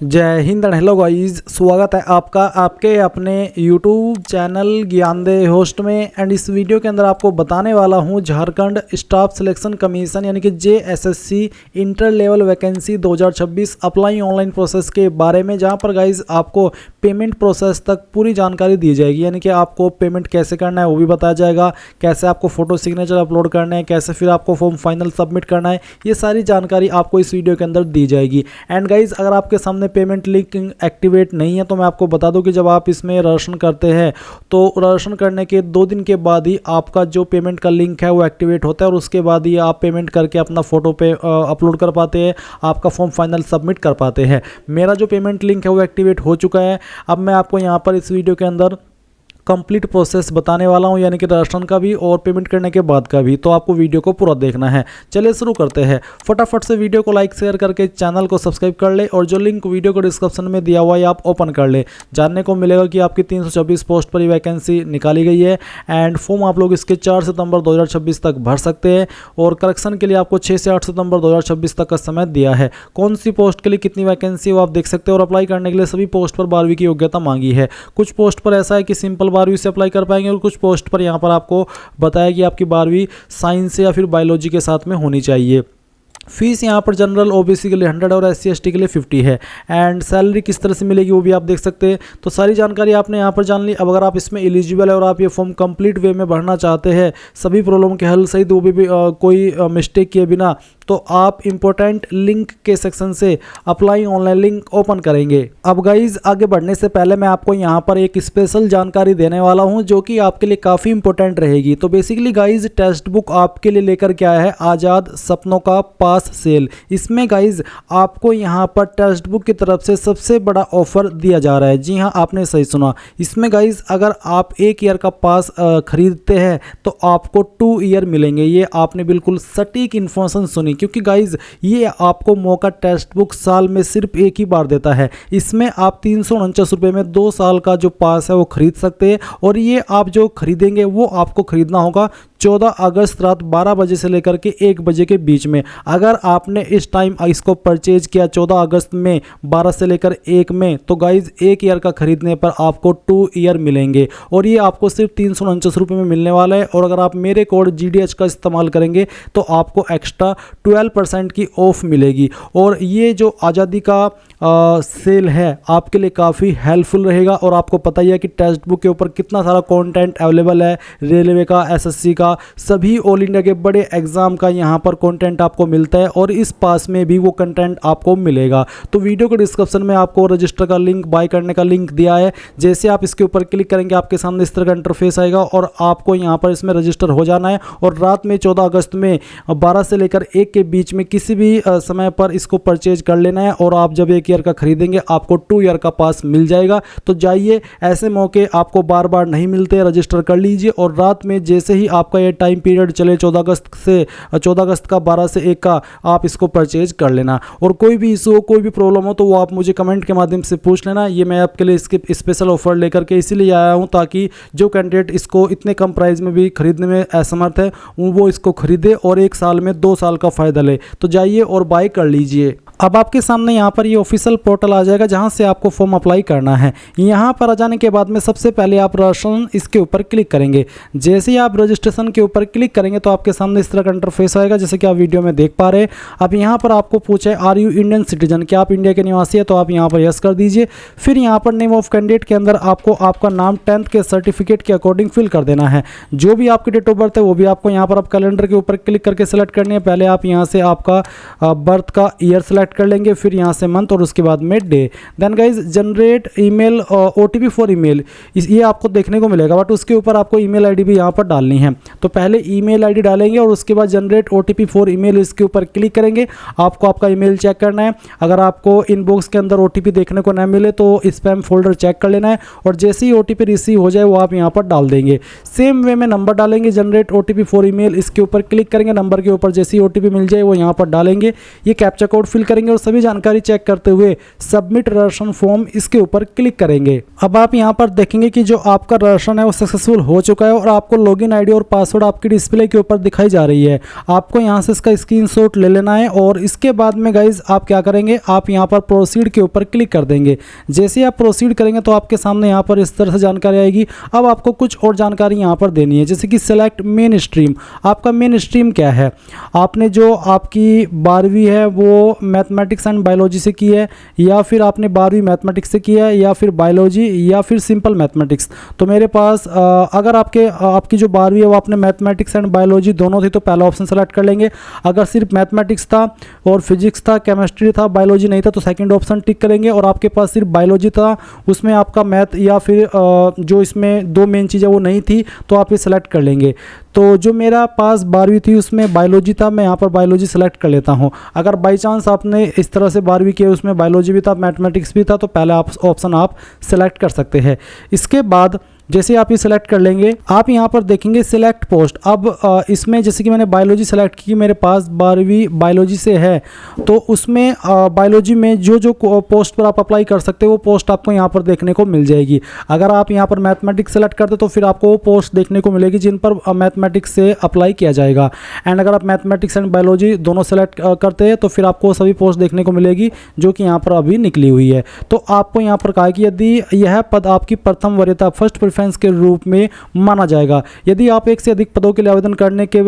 जय Hind and hello guys, स्वागत है आपका आपके अपने यूट्यूब चैनल ज्ञानदे होस्ट में। एंड इस वीडियो के अंदर आपको बताने वाला हूं झारखंड स्टाफ सिलेक्शन कमीशन यानी कि JSSC inter level vacancy 2026 apply online process के बारे में, जहां पर गाइस आपको पेमेंट प्रोसेस तक पूरी जानकारी दी जाएगी। यानी कि आपको पेमेंट कैसे करना है वो भी बताया जाएगा, कैसे आपको फोटो सिग्नेचर अपलोड करना है, कैसे फिर आपको फॉर्म फाइनल सबमिट करना है, ये सारी जानकारी आपको इस वीडियो के अंदर दी जाएगी। एंड गाइज अगर आपके सामने पेमेंट लिंक एक्टिवेट नहीं है तो मैं आपको बता दूं कि जब आप इसमें रजिस्ट्रेशन करते हैं तो रजिस्ट्रेशन करने के 2 दिन के बाद ही आपका जो पेमेंट का लिंक है वो एक्टिवेट होता है और उसके बाद ही आप पेमेंट करके अपना फोटो पे अपलोड कर पाते हैं, आपका फॉर्म फाइनल सबमिट कर पाते हैं। मेरा जो पेमेंट लिंक है वो एक्टिवेट हो चुका है। अब मैं आपको यहाँ पर इस वीडियो के अंदर कंप्लीट प्रोसेस बताने वाला हूं, यानी कि रजिस्ट्रेशन का भी और पेमेंट करने के बाद का भी, तो आपको वीडियो को पूरा देखना है। चलिए शुरू करते हैं। फटाफट से वीडियो को लाइक शेयर करके चैनल को सब्सक्राइब कर ले और जो लिंक वीडियो को डिस्क्रिप्शन में दिया हुआ है आप ओपन कर ले। जानने को मिलेगा कि आपकी 324 पोस्ट पर ही वैकेंसी निकाली गई है एंड फॉर्म आप लोग इसके 4 सितंबर 2026 तक भर सकते हैं और करेक्शन के लिए आपको 6 से 8 सितंबर 2026 तक का समय दिया है। कौन सी पोस्ट के लिए कितनी वैकेंसी वो आप देख सकते हैं और अप्लाई करने के लिए सभी पोस्ट पर 12वीं की योग्यता मांगी है। कुछ पोस्ट पर ऐसा है कि सिंपल 12वीं से अप्लाई कर पाएंगे और कुछ पोस्ट पर यहां पर आपको बताया कि आपकी 12वीं साइंस से या फिर बायोलॉजी के साथ में होनी चाहिए। फीस यहाँ पर जनरल OBC के लिए 100 और SC ST के लिए 50 है। एंड सैलरी किस तरह से मिलेगी वो भी आप देख सकते हैं। तो सारी जानकारी आपने यहाँ पर जान ली। अब अगर आप इसमें एलिजिबल है और आप ये फॉर्म कंप्लीट वे में भरना चाहते हैं सभी प्रॉब्लम के हल सहित वो भी कोई मिस्टेक किए बिना, तो आप इंपॉर्टेंट लिंक के सेक्शन से अप्लाई ऑनलाइन लिंक ओपन करेंगे। अब गाइज आगे बढ़ने से पहले मैं आपको यहाँ पर एक स्पेशल जानकारी देने वाला हूँ जो कि आपके लिए काफ़ी इंपॉर्टेंट रहेगी। तो बेसिकली गाइज टेक्स्ट बुक आपके लिए लेकर के आया है आज़ाद सपनों का पास सेल। इसमें गाइज आपको यहाँ पर टेक्स्ट बुक की तरफ से सबसे बड़ा ऑफर दिया जा रहा है। जी हाँ, आपने सही सुना। इसमें गाइज अगर आप 1 ईयर का पास खरीदते हैं तो आपको 2 ईयर मिलेंगे। ये आपने बिल्कुल सटीक इन्फॉर्मेशन सुनी, क्योंकि गाइज ये आपको मौका टेक्स्ट बुक साल में सिर्फ एक ही बार देता है। इसमें आप 349 रुपये में 2 साल का जो पास है वो खरीद सकते हैं और ये आप जो खरीदेंगे वो आपको खरीदना होगा 14 अगस्त रात 12 बजे से लेकर के 1 बजे के बीच में। अगर आपने इस टाइम इसको परचेज किया 14 अगस्त में 12 से लेकर 1 में, तो गाइज 1 ईयर का खरीदने पर आपको 2 ईयर मिलेंगे और ये आपको सिर्फ 349 रुपये में मिलने वाला है। और अगर आप मेरे कोड GDH का इस्तेमाल करेंगे तो आपको एक्स्ट्रा 12% की ऑफ मिलेगी। और ये जो आज़ादी का सेल है आपके लिए काफ़ी हेल्पफुल रहेगा। और आपको पता ही है कि टेक्स्ट बुक के ऊपर कितना सारा कंटेंट अवेलेबल है, रेलवे का, SSC का, सभी ऑल इंडिया के बड़े एग्जाम का यहाँ पर कंटेंट आपको मिलता है और इस पास में भी वो कंटेंट आपको मिलेगा। तो वीडियो के डिस्क्रिप्शन में आपको रजिस्टर का लिंक, बाय करने का लिंक दिया है। जैसे आप इसके ऊपर क्लिक करेंगे आपके सामने इस तरह का इंटरफेस आएगा और आपको यहाँ पर इसमें रजिस्टर हो जाना है और रात में 14 अगस्त में 12 से लेकर 1 के बीच में किसी भी समय पर इसको परचेज कर लेना है। और आप जब 1 ईयर का खरीदेंगे आपको 2 ईयर का पास मिल जाएगा। तो जाइए, ऐसे मौके आपको बार बार नहीं मिलते, रजिस्टर कर लीजिए और रात में जैसे ही आपका ये टाइम पीरियड चले 14 अगस्त का 12 से 1 का, आप इसको परचेज कर लेना। और कोई भी इशू हो, कोई भी प्रॉब्लम हो तो वो आप मुझे कमेंट के माध्यम से पूछ लेना। ये मैं आपके लिए इसके स्पेशल ऑफर लेकर के इसीलिए आया हूँ ताकि जो कैंडिडेट इसको इतने कम प्राइस में भी खरीदने में असमर्थ है वो इसको खरीदे और 1 साल में 2 साल का फायदा ले। तो जाइए और बाय कर लीजिए। अब आपके सामने यहाँ पर ये ऑफिशियल पोर्टल आ जाएगा जहाँ से आपको फॉर्म अप्लाई करना है। यहाँ पर आ जाने के बाद में सबसे पहले आप रजिस्ट्रेशन इसके ऊपर क्लिक करेंगे। जैसे ही आप रजिस्ट्रेशन के ऊपर क्लिक करेंगे तो आपके सामने इस तरह का इंटरफेस आएगा जैसे कि आप वीडियो में देख पा रहे हैं। अब यहाँ पर आपको पूछा है आर यू इंडियन सिटीजन, क्या आप इंडिया के निवासी है, तो आप यहाँ पर यस कर दीजिए। फिर यहाँ पर नेम ऑफ कैंडिडेट के अंदर आपको आपका नाम 10th के सर्टिफिकेट के अकॉर्डिंग फिल कर देना है। जो भी आपकी डेट ऑफ बर्थ है वो भी आपको यहाँ पर आप कैलेंडर के ऊपर क्लिक करके सिलेक्ट करनी है। पहले आप यहाँ से आपका बर्थ का ईयर सेलेक्ट कर लेंगे, फिर यहाँ से मंथ और उसके बाद में day. Then guys generate email OTP for email, ये आपको देखने को मिलेगा बट उसके ऊपर आपको ईमेल आईडी भी यहाँ पर डालनी है। तो पहले ईमेल आईडी डालेंगे और उसके बाद जनरेट OTP फॉर ईमेल इसके ऊपर क्लिक करेंगे। आपको आपका ईमेल चेक करना है। अगर आपको इनबॉक्स के अंदर OTP देखने को ना मिले तो स्पैम फोल्डर चेक कर लेना है और जैसे ही OTP रिसीव हो जाए वो आप यहाँ पर डाल देंगे। सेम वे में नंबर डालेंगे, जनरेट OTP फॉर ईमेल इसके ऊपर क्लिक करेंगे, नंबर के ऊपर जैसे ही OTP मिल जाए वो यहाँ पर डालेंगे। ये कैप्चा कोड फिल करेंगे करेंगे और सभी जानकारी चेक करते हुए सबमिट रजिस्ट्रेशन फॉर्म इसके ऊपर क्लिक करेंगे। अब आप यहाँ पर देखेंगे कि जो आपका रजिस्ट्रेशन है वो सक्सेसफुल हो चुका है और आपको लॉगिन आईडी और पासवर्ड आपकी डिस्प्ले के ऊपर दिखाई जा रही है। आपको यहाँ से इसका स्क्रीनशॉट ले लेना है और इसके बाद में गाइज आप क्या करेंगे, आप यहाँ पर प्रोसीड के ऊपर क्लिक कर देंगे। जैसे आप प्रोसीड करेंगे तो आपके सामने यहाँ पर इस तरह से जानकारी आएगी। अब आपको कुछ और जानकारी यहाँ पर देनी है, जैसे कि सिलेक्ट मेन स्ट्रीम। आपका मेन स्ट्रीम क्या है, आपने जो आपकी 12वीं है वो मैथमेटिक्स एंड बायोलॉजी से की है, या फिर आपने 12वीं मैथमेटिक्स से किया है, या फिर बायोलॉजी, या फिर सिंपल मैथमेटिक्स। तो मेरे पास अगर आपकी जो 12वीं है वो आपने मैथमेटिक्स एंड बायोलॉजी दोनों थी तो पहला ऑप्शन सेलेक्ट कर लेंगे। अगर सिर्फ मैथमेटिक्स था और फिजिक्स था, केमिस्ट्री था, बायोलॉजी नहीं था तो सेकंड ऑप्शन टिक करेंगे। और आपके पास सिर्फ बायोलॉजी था, उसमें आपका मैथ या फिर जो इसमें दो मेन चीज़ें वो नहीं थी तो आप ये सेलेक्ट कर लेंगे। तो जो मेरा पास 12वीं थी उसमें बायोलॉजी था, मैं यहाँ पर बायोलॉजी सेलेक्ट कर लेता हूँ। अगर बाई चांस आपने इस तरह से 12वीं की उसमें बायोलॉजी भी था, मैथमेटिक्स भी था, तो पहला ऑप्शन आप सेलेक्ट कर सकते हैं। इसके बाद जैसे आप ये सिलेक्ट कर लेंगे, आप यहाँ पर देखेंगे सिलेक्ट पोस्ट। अब इसमें जैसे कि मैंने बायोलॉजी सेलेक्ट की, मेरे पास 12वीं बायोलॉजी से है, तो उसमें बायोलॉजी में जो पोस्ट पर आप अप्लाई कर सकते हो वो पोस्ट आपको यहाँ पर देखने को मिल जाएगी। अगर आप यहाँ पर मैथमेटिक्स सेलेक्ट करते तो फिर आपको वो पोस्ट देखने को मिलेगी जिन पर मैथमेटिक्स से अप्लाई किया जाएगा। एंड अगर आप मैथमेटिक्स एंड बायोलॉजी दोनों सेलेक्ट करते हैं तो फिर आपको सभी पोस्ट देखने को मिलेगी जो कि यहाँ पर अभी निकली हुई है। तो आपको यहाँ पर कहा कि यदि यह पद आपकी प्रथम वरीयता फर्स्ट के रूप में माना जाएगा, यदि आप एक से अधिक पदों के लिए आवेदन करने के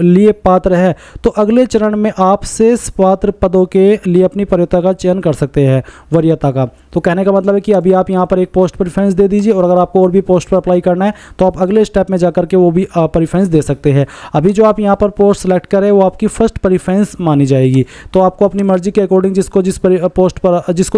लिए पात्र है तो अगले चरण में आप शेष पात्र पदों के लिए अपनी वरीयता का चयन कर सकते हैं, वरीयता का। तो कहने का मतलब है कि अभी आप यहाँ पर एक पोस्ट प्रेफरेंस दे दीजिए और अगर आपको और भी पोस्ट पर अप्लाई करना है तो आप अगले स्टेप में जाकर के वो भी प्रेफरेंस दे सकते हैं। अभी जो आप यहाँ पर पोस्ट सेलेक्ट करें वो आपकी फर्स्ट प्रेफरेंस मानी जाएगी। तो आपको अपनी मर्जी के अकॉर्डिंग जिसको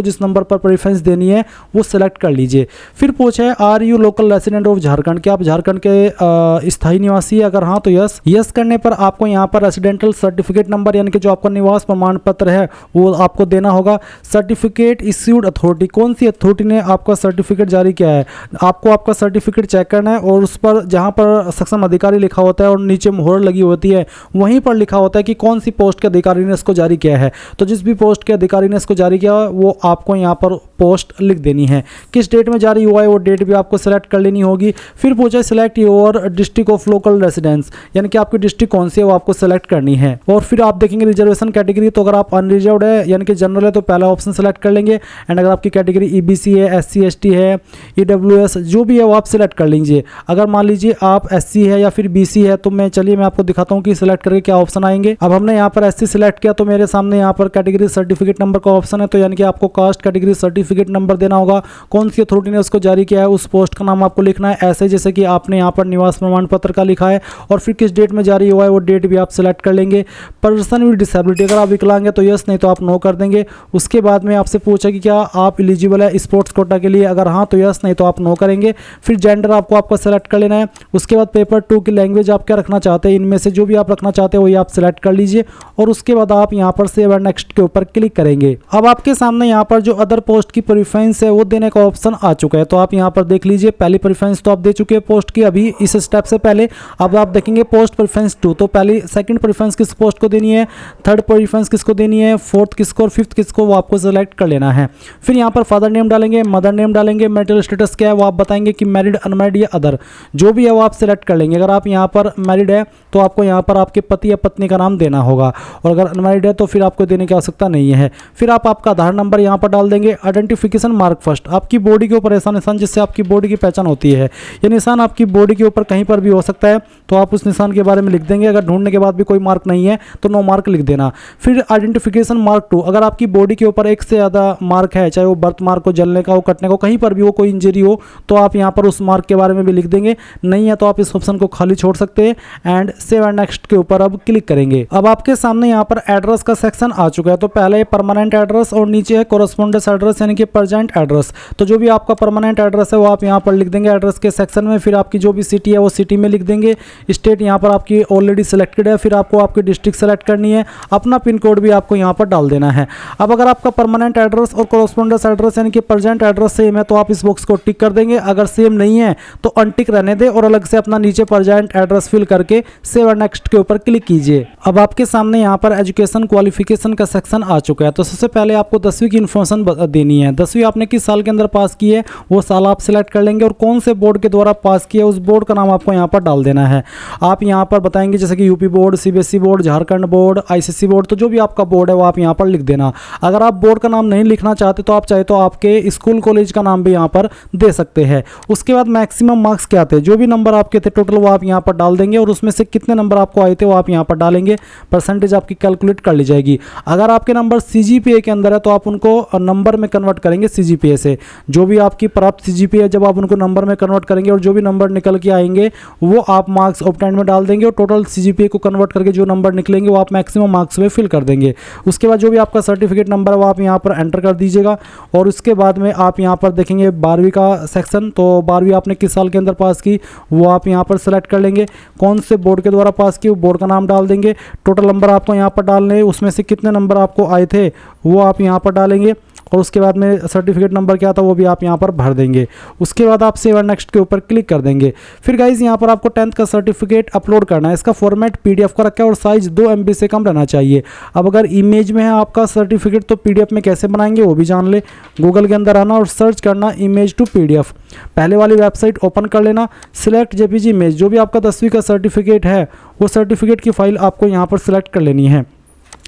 जिस नंबर पर प्रेफरेंस देनी है वो सिलेक्ट कर लीजिए। फिर पूछे are you local resident of Jharkhand, क्या आप झारखंड के स्थायी निवासी है? अगर हाँ तो यस करने पर आपको यहाँ पर रेसिडेंटल सर्टिफिकेट नंबर यानी कि जो आपका निवास प्रमाण पत्र है वो आपको देना होगा। सर्टिफिकेट इश्यूड अथॉरिटी, कौन सी अथॉरिटी ने आपका सर्टिफिकेट जारी किया है, आपको आपका सर्टिफिकेट चेक करना है और उस पर जहाँ पर सक्षम अधिकारी लिखा होता है और नीचे मोहर लगी होती है वहीं पर लिखा होता है कि कौन सी पोस्ट के अधिकारी ने इसको जारी किया है। तो जिस भी पोस्ट के अधिकारी ने इसको जारी किया वो आपको यहाँ पर पोस्ट लिख देनी है। किस डेट में जारी हुआ है वो डेट भी आपको सेलेक्ट कर लेनी होगी। फिर पूछा select your district of local residence, यानी कि आपकी डिस्ट्रिक्ट कौन सी है वो आपको सेलेक्ट करनी है। और फिर आप देखेंगे रिजर्वेशन कैटेगरी, तो अगर आप अनरिजर्व्ड है यानी कि जनरल है तो पहला ऑप्शन सेलेक्ट कर लेंगे। एंड अगर आपकी कैटेगरी ईबीसी है, एससी एसटी है, ईडब्ल्यूएस जो भी है वो आप सिलेक्ट कर लीजिए। अगर मान लीजिए आप एससी है या फिर बीसी है तो मैं आपको दिखाता हूँ कि सिलेक्ट करके क्या ऑप्शन आएंगे। अब हमने यहाँ पर एससी सिलेक्ट किया तो मेरे सामने यहाँ पर कैटेगरी सर्टिफिकेट नंबर का ऑप्शन है, तो यानी कि आपको कास्ट कैटेगरी सर्टिफिकेट नंबर देना होगा। कौन सी अथॉरिटी ने उसको जारी किया है उस पोस्ट का नाम आपको लिखना है, ऐसे जैसे कि आपने यहाँ पर निवास प्रमाण पत्र का लिखा है। और फिर किस डेट में जारी हुआ है वो डेट भी आप सिलेक्ट कर लेंगे। पर्सन विद डिसेबिलिटी, अगर आप विकलांग है तो यस, नहीं तो आप नो कर देंगे। उसके बाद में आपसे पूछा कि क्या आप एलिजिबल है स्पोर्ट्स कोटा के लिए, अगर हाँ तो यस, नहीं तो आप नो करेंगे। फिर जेंडर आपको आपका सेलेक्ट कर लेना है। उसके बाद पेपर 2 की लैंग्वेज आप क्या रखना चाहते हैं, इनमें से जो भी आप रखना चाहते हैं वही आप सिलेक्ट कर लीजिए और उसके बाद आप यहाँ पर सेव एंड नेक्स्ट के ऊपर क्लिक करेंगे। अब आपके सामने यहाँ पर जो अदर पोस्ट की प्रेफरेंस है वो देने का ऑप्शन आ चुका है, तो आप यहाँ पर देख लीजिए। पहली प्रेफरेंस तो आप दे चुके हैं पोस्ट की अभी इस स्टेप से पहले। अब आप देखेंगे पोस्ट प्रेफरेंस 2, तो पहली सेकंड प्रेफरेंस किस पोस्ट को देनी है, थर्ड प्रेफरेंस किसको देनी है, फोर्थ किसको और फिफ्थ किसको, वो आपको सेलेक्ट कर लेना है। फिर यहाँ पर फादर नेम डालेंगे, मदर नेम डालेंगे, मैरिटल स्टेटस क्या है वो आप बताएंगे कि मैरिड, अनमैरिड या अदर, जो भी है वो आप सिलेक्ट कर लेंगे। अगर आप यहाँ पर मैरिड है तो आपको यहाँ पर आपके पति या पत्नी का नाम देना होगा और अगर अनमैरिड है तो फिर आपको देने की आवश्यकता नहीं है। फिर आप आपका आधार नंबर यहाँ पर डाल देंगे। आइडेंटिफिकेशन मार्क फर्स्ट, आपकी बॉडी के ऊपर ऐसा निशान जिससे आपकी बॉडी की पहचान होती है, ये निशान आपकी बॉडी के ऊपर कहीं पर भी हो सकता है तो आप उस निशान के बारे में लिख देंगे। अगर ढूंढने के बाद भी कोई मार्क नहीं है तो नो मार्क लिख देना। फिर आइडेंटिफिकेशन मार्क 2, अगर आपकी बॉडी के ऊपर एक से ज़्यादा मार्क है, चाहे वो बर्थ मार्क हो, जलने का हो, कटने का, कहीं पर भी हो, कोई इंजरी हो, तो आप यहाँ पर उस मार्क के बारे में भी लिख देंगे। नहीं है तो आप इस ऑप्शन को खाली छोड़ सकते हैं एंड सेव एंड नेक्स्ट के ऊपर अब क्लिक करेंगे। अब आपके सामने यहाँ पर एड्रेस का सेक्शन आ चुका है, तो पहले परमानेंट एड्रेस और नीचे है कोरस्पोंडेंस एड्रेस यानी कि प्रेजेंट एड्रेस। तो जो भी आपका परमानेंट एड्रेस है वो आप यहाँ पर लिख देंगे एड्रेस के सेक्शन में। फिर आपकी जो भी सिटी है वो सिटी में लिख देंगे। स्टेट यहाँ पर आपकी ऑलरेडी सिलेक्टेड है। फिर आपको आपकी डिस्ट्रिक्ट सेलेक्ट करनी है। अपना पिन कोड भी आपको यहाँ पर डाल देना है। अब अगर आपका परमानेंट एड्रेस और कॉरेस्पोंडेंस एड्रेस यानी कि प्रेजेंट एड्रेस सेम है तो आप इस बॉक्स को टिक कर देंगे। अगर सेम नहीं है तो अनटिक रहने दें और अलग से अपना नीचे प्रेजेंट एड्रेस फिल करके सेव एंड नेक्स्ट के ऊपर क्लिक कीजिए। अब आपके सामने यहाँ पर एजुकेशन क्वालिफिकेशन का सेक्शन आ चुका है। तो सबसे पहले आपको 10वीं की इन्फॉर्मेशन देनी है। 10वीं आपने किस साल के अंदर पास की है वो साल आप सिलेक्ट कर लेंगे और कौन से बोर्ड के द्वारा पास किया उस बोर्ड का नाम आपको यहाँ पर डाल देना है। आप यहाँ पर बताएंगे जैसे कि UP board, CBSE board, Jharkhand board, ICSE board, तो जो भी आपका बोर्ड है वो आप यहाँ पर लिख देना। अगर आप बोर्ड का नाम नहीं लिखना चाहते तो आप चाहे तो आपके स्कूल कॉलेज का नाम भी यहाँ पर दे सकते हैं। उसके बाद मैक्सिमम मार्क्स क्या थे, जो भी नंबर आपके थे टोटल वो आप यहाँ पर डाल देंगे और उसमें से कितने नंबर आपको आए थे वो आप यहाँ पर डालेंगे। परसेंटेज आपकी कैलकुलेट कर ली जाएगी। अगर आपके नंबर सीजीपीए के अंदर है तो आप उनको नंबर में कन्वर्ट करेंगे सीजीपीए से। जो भी आपकी प्राप्त सीजीपीए है जब आप उनको नंबर में कन्वर्ट करेंगे और जो भी नंबर निकल के आएंगे वो आप मार्क्स ऑब्टेंड में डाल देंगे और टोटल सीजीपीए को कन्वर्ट करके जो नंबर निकलेंगे वो आप मैक्सिमम मार्क्स में फिल कर देंगे। उसके बाद जो भी आपका सर्टिफिकेट नंबर है वो आप यहाँ पर एंटर कर दीजिएगा और उसके बाद में आप यहाँ पर देखेंगे 12वीं का सेक्शन। तो 12वीं आपने किस साल के अंदर पास की वो आप यहाँ पर सेलेक्ट कर लेंगे। कौन से बोर्ड के द्वारा पास की वो बोर्ड का नाम डाल देंगे। टोटल नंबर आपको यहाँ पर डालने हैं, उसमें से कितने नंबर आपको आए थे वो आप यहाँ पर डालेंगे और उसके बाद में सर्टिफिकेट नंबर क्या था वो भी आप यहाँ पर भर देंगे। उसके बाद आप सेव एंड नेक्स्ट के ऊपर क्लिक कर देंगे। फिर गाइज यहाँ पर आपको 10th का सर्टिफिकेट अपलोड करना है। इसका फॉर्मेट पीडीएफ का रखा है और साइज 2 MB से कम रहना चाहिए। अब अगर इमेज में है आपका सर्टिफिकेट तो पीडीएफ में कैसे बनाएंगे वो भी जान ले। गूगल के अंदर आना और सर्च करना इमेज टू पीडीएफ। पहले वाली वेबसाइट ओपन कर लेना, सिलेक्ट जेपीजी इमेज। जो भी आपका 10वीं का सर्टिफिकेट है वो सर्टिफिकेट की फाइल आपको यहाँ पर सिलेक्ट कर लेनी है।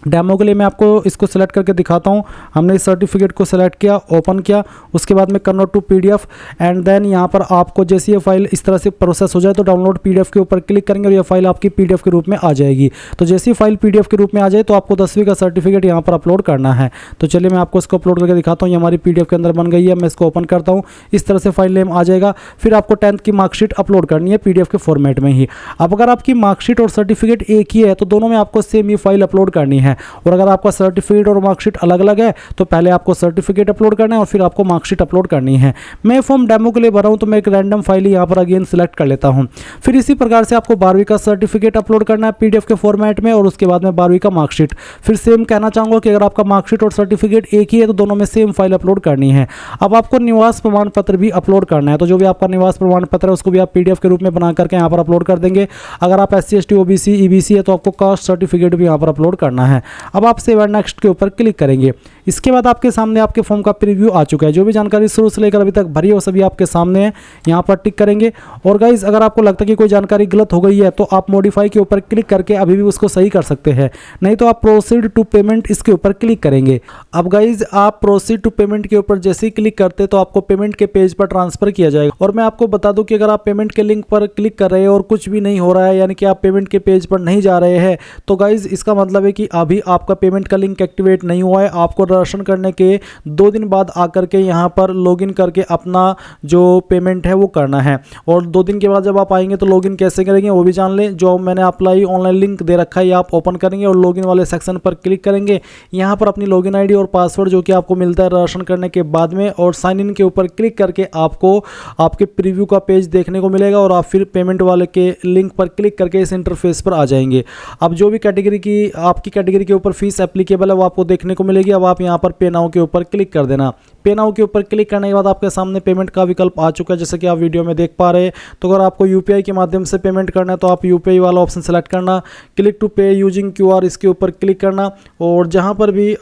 डेमो के लिए मैं आपको इसको सेलेक्ट करके दिखाता हूँ। हमने इस सर्टिफिकेट को सेलेक्ट किया, ओपन किया, उसके बाद में convert to PDF and then यहाँ पर आपको जैसे ये फाइल इस तरह से प्रोसेस हो जाए तो डाउनलोड पीडीएफ के ऊपर क्लिक करेंगे और ये फाइल आपकी पीडीएफ के रूप में आ जाएगी। तो जैसी फाइल पीडीएफ के रूप में आ जाए तो आपको 10वीं का सर्टिफिकेट यहाँ पर अपलोड करना है। तो चलिए मैं आपको इसको अपलोड करके दिखाता हूँ। ये हमारी पीडीएफ के अंदर बन गई है। मैं इसको ओपन करता हूँ, इस तरह से फाइल नेम आ जाएगा। फिर आपको 10th की मार्कशीट अपलोड करनी है पीडीएफ के फॉर्मेट में ही। अब अगर आपकी मार्कशीट और सर्टिफिकेट एक ही है तो दोनों में आपको सेम ही फाइल अपलोड करनी है। और अगर आपका सर्टिफिकेट और मार्कशीट अलग अलग है तो पहले आपको सर्टिफिकेट अपलोड करना है और फिर आपको मार्कशीट अपलोड करनी है। मैं फॉर्म डेमो के लिए भरा हूं तो मैं एक रैंडम फाइल यहाँ पर अगेन सिलेक्ट कर लेता हूं। फिर इसी प्रकार से आपको 12वीं का सर्टिफिकेट अपलोड करना है पीडीएफ के फॉर्मेट में और उसके बाद में 12वीं का मार्कशीट। फिर सेम कहना चाहूंगा कि अगर आपका मार्कशीट और सर्टिफिकेट एक ही है तो दोनों में सेम फाइल अपलोड करनी है। अब आपको निवास प्रमाण पत्र भी अपलोड करना है। तो जो भी आपका निवास प्रमाण पत्र है उसको भी आप पीडीएफ के रूप में बना करके यहाँ पर अपलोड कर देंगे। अगर आप SC ST OBC EBC है तो आपको कास्ट सर्टिफिकेट भी यहाँ पर अपलोड करना है। अब आप सेव एंड नेक्स्ट के ऊपर क्लिक करेंगे। इसके बाद आपके सामने आपके फॉर्म का प्रीव्यू आ चुका है। जो भी जानकारी शुरू से लेकर अभी तक भरी है वो सभी आपके सामने है। यहाँ पर टिक करेंगे और गाइज अगर आपको लगता है कि कोई जानकारी गलत हो गई है तो आप मॉडिफाई के ऊपर क्लिक करके अभी भी उसको सही कर सकते हैं, नहीं तो आप प्रोसीड टू पेमेंट इसके ऊपर क्लिक करेंगे। अब गाइज आप प्रोसीड टू पेमेंट के ऊपर जैसे ही क्लिक करते तो आपको पेमेंट के पेज पर ट्रांसफर किया जाएगा। और मैं आपको बता दूं कि अगर आप पेमेंट के लिंक पर क्लिक कर रहे हैं और कुछ भी नहीं हो रहा है यानी कि आप पेमेंट के पेज पर नहीं जा रहे हैं तो गाइज इसका मतलब है कि अभी आपका पेमेंट का लिंक एक्टिवेट नहीं हुआ है। आपको दर्शन करने के 2 दिन बाद आकर के यहाँ पर लॉगिन करके अपना जो पेमेंट है वो करना है। और 2 दिन के बाद जब आप आएंगे तो लॉगिन कैसे करेंगे वो भी जान लें। जो मैंने अप्लाई ऑनलाइन लिंक दे रखा है आप ओपन करेंगे और लॉगिन वाले सेक्शन पर क्लिक करेंगे। यहाँ पर अपनी लॉगिन आईडी और पासवर्ड जो कि आपको मिलता है दर्शन करने के बाद में और साइन इन के ऊपर क्लिक करके आपको आपके प्रीव्यू का पेज देखने को मिलेगा और आप फिर पेमेंट वाले के लिंक पर क्लिक करके इस इंटरफेस पर आ जाएंगे। अब जो भी कैटेगरी की आपकी कैटेगरी के ऊपर फीस एप्लीकेबल है वो आपको देखने को मिलेगी। अब आप यहाँ पर पे नाउ के ऊपर क्लिक कर देना। पे नाउ के ऊपर क्लिक करने के बाद आपके सामने पेमेंट का विकल्प आ चुका है जैसे कि आप वीडियो में देख पा रहे हैं। तो अगर आपको यूपीआई के माध्यम से पेमेंट करना है तो आप यूपीआई वाला ऑप्शन सेलेक्ट करना, क्लिक टू पे यूजिंग QR इसके ऊपर क्लिक करना और जहां पर भी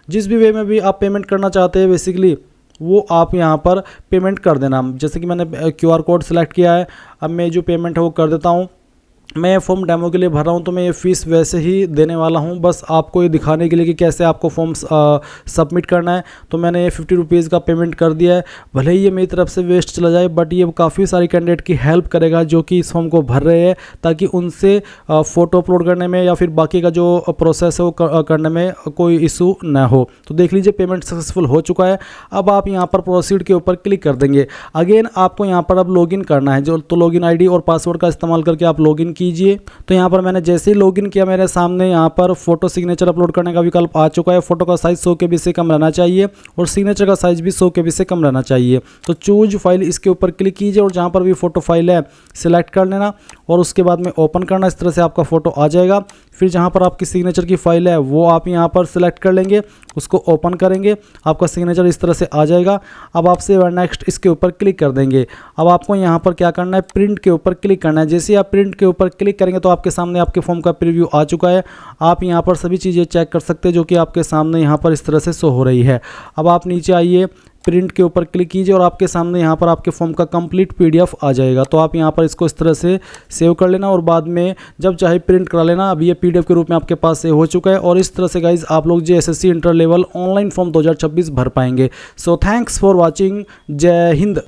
जिस भी वे में भी आप पेमेंट करना चाहते हैं बेसिकली वो आप यहाँ पर पेमेंट कर देना। जैसे कि मैंने QR कोड सेलेक्ट किया है, अब मैं जो पेमेंट है वो कर देता हूँ। मैं फॉर्म डेमो के लिए भर रहा हूँ तो मैं ये फ़ीस वैसे ही देने वाला हूँ, बस आपको ये दिखाने के लिए कि कैसे आपको फॉर्म सबमिट करना है। तो मैंने ये 50 रुपीज़ का पेमेंट कर दिया है। भले ही ये मेरी तरफ से वेस्ट चला जाए बट ये काफ़ी सारी कैंडिडेट की हेल्प करेगा जो कि इस फॉर्म को भर रहे हैं ताकि उनसे फ़ोटो अपलोड करने में या फिर बाकी का जो प्रोसेस है वो करने में कोई इशू ना हो। तो देख लीजिए पेमेंट सक्सेसफुल हो चुका है। अब आप यहाँ पर प्रोसीड के ऊपर क्लिक कर देंगे। अगेन आपको यहाँ पर अब लॉगिन करना है तो लॉगिन ID और पासवर्ड का इस्तेमाल करके आप लॉगिन कीजिए। तो यहाँ पर मैंने जैसे ही लॉगिन किया मेरे सामने यहाँ पर फोटो सिग्नेचर अपलोड करने का विकल्प आ चुका है। फोटो का साइज़ 100 KB से कम रहना चाहिए और सिग्नेचर का साइज़ भी 100 KB से कम रहना चाहिए। तो चूज फाइल इसके ऊपर क्लिक कीजिए और जहाँ पर भी फोटो फाइल है सिलेक्ट कर लेना और उसके बाद में ओपन करना। इस तरह से आपका फ़ोटो आ जाएगा। फिर जहाँ पर आपकी सिग्नेचर की फाइल है वो आप यहाँ पर सिलेक्ट कर लेंगे, उसको ओपन करेंगे, आपका सिग्नेचर इस तरह से आ जाएगा। अब आपसे नेक्स्ट इसके ऊपर क्लिक कर देंगे। अब आपको यहाँ पर क्या करना है, प्रिंट के ऊपर क्लिक करना है। जैसे आप प्रिंट के ऊपर क्लिक करेंगे तो आपके सामने आपके फॉर्म का प्रीव्यू आ चुका है। आप यहाँ पर सभी चीज़ें चेक कर सकते हैं जो कि आपके सामने यहाँ पर इस तरह से शो हो रही है। अब आप नीचे आइए, प्रिंट के ऊपर क्लिक कीजिए और आपके सामने यहाँ पर आपके फॉर्म का कंप्लीट PDF आ जाएगा। तो आप यहाँ पर इसको इस तरह से सेव कर लेना और बाद में जब चाहे प्रिंट करा लेना। अब ये PDF के रूप में आपके पास से हो चुका है और इस तरह से गाइज आप लोग JSSC inter level online form 2026 भर पाएंगे। So thanks for watching. जय हिंद।